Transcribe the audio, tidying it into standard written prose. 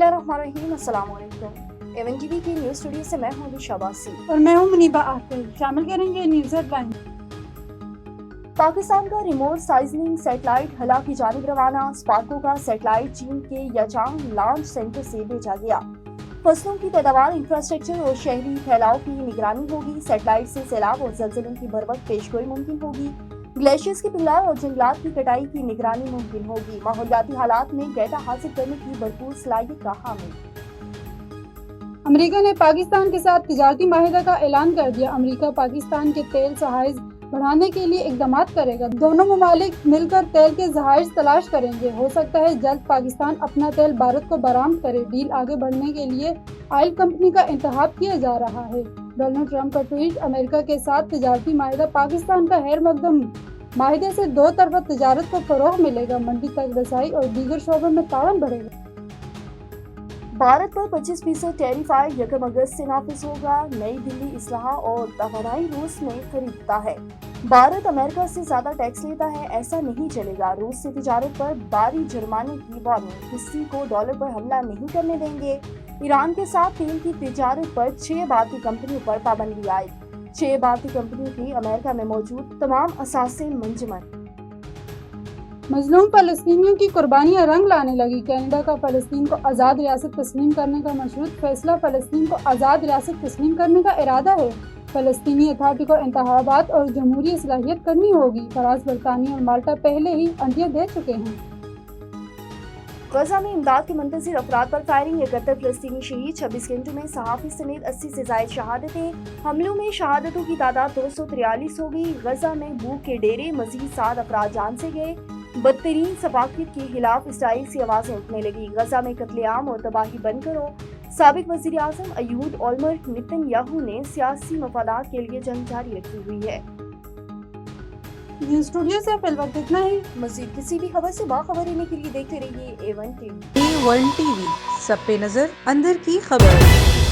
बिस्मिल्लाहिर्रहमानिर्रहीम। अस्सलाम वालेकुम। एवन टीवी की न्यूज़ स्टूडियो से मैं हूं शाबासी और मैं हूं मुनीबा आखिर। शामिल करेंगे न्यूज़ हेडलाइन। पाकिस्तान का रिमोट साइजनिंग सैटेलाइट हला की जानिब रवाना। स्पार्को का सैटेलाइट चीन के याचांग लॉन्च सेंटर से भेजा गया। फसलों की पैदावार, इंफ्रास्ट्रक्चर और शहरी फैलाव की निगरानी होगी। सैटेलाइट से सैलाब और ज़लज़लों की बरवक्त पेशगोई मुमकिन होगी। ग्लेशियर्स की पिघलाव और जंगलात की कटाई की निगरानी मुमकिन होगी। माहौलियाती हालात में डेटा हासिल करने की भरपूर सलाहियत का हामिल। अमेरिका ने पाकिस्तान के साथ तिजारती माहिदा का ऐलान कर दिया। अमेरिका पाकिस्तान के तेल जहाइज बढ़ाने के लिए इकदाम करेगा। दोनों ममालिक मिलकर तेल के जहाइज तलाश करेंगे। हो सकता है जल्द पाकिस्तान अपना तेल भारत को बरामद करे। डील आगे बढ़ने के लिए ऑयल कंपनी का इंतखाब किया जा रहा है। डोनाल्ड ट्रंप का ट्वीट। अमेरिका के साथ तिजारती माहिदा पाकिस्तान का खैर मकदम। माहिदे से दो तरफा तिजारत को फरोग मिलेगा। मंडी तक रसाई और दीगर शोबों में ताउन बढ़ेगा। भारत पर 25% टैरिफ 1 अगस्त से नाफिज होगा। नई दिल्ली इसलाह और तवानाई रूस में खरीदता है। भारत अमेरिका से ज्यादा टैक्स लेता है, ऐसा नहीं चलेगा। रूस से तिजारत पर भारी जुर्माने की वार्निंग। किसी को डॉलर पर हमला नहीं करने देंगे। ईरान के साथ तेल की तिजारत पर 6 भारतीय कंपनियों पर पाबंदी आयद। 6 भारतीय कंपनियों की अमेरिका में मौजूद तमाम असासे मंजमन। मजलूम फलस्तीनियों की कुर्बानियां रंग लाने लगी। कनाडा का फलस्तीन को आज़ाद रियासत तस्लीम करने का मशरूत फैसला। फलस्तीन को आज़ाद रियासत तस्लीम करने का इरादा है। फलस्तीनी अथॉरिटी को इंतखाबात और जमहूरी सलाहियत करनी होगी। फ्रांस, बरतानिया और माल्टा पहले ही अंदिया दे चुके हैं। गजा में इमदाद के मुंतज़िर अफराद पर फायरिंग। 71 फलस्तीनी शहीद। 26 घंटों में सहाफ़ी समेत 80 से ज़ायद शहादतें। हमलों में शहादतों की तादाद 243 हो गई। गजा में भूख के डेरे। मजीद 7 अफराद जान से गए। बदतरीन सफाकियत के खिलाफ इसराइल से आवाजें उठने लगी। गजा में कत्लेआम और तबाही बंद करो। साबिक वज़ीर आज़म अयूद ओलमर्ट नेतन्याहू ने सियासी मफादात के लिए जंग जारी रखी हुई है। न्यूज़ स्टूडियो से फिल वक्त इतना ही। मज़ीद किसी भी खबर से बाखबर रहने के लिए देखते रहिए A1 टीवी। A1 टीवी, सब पे नजर, अंदर की खबर।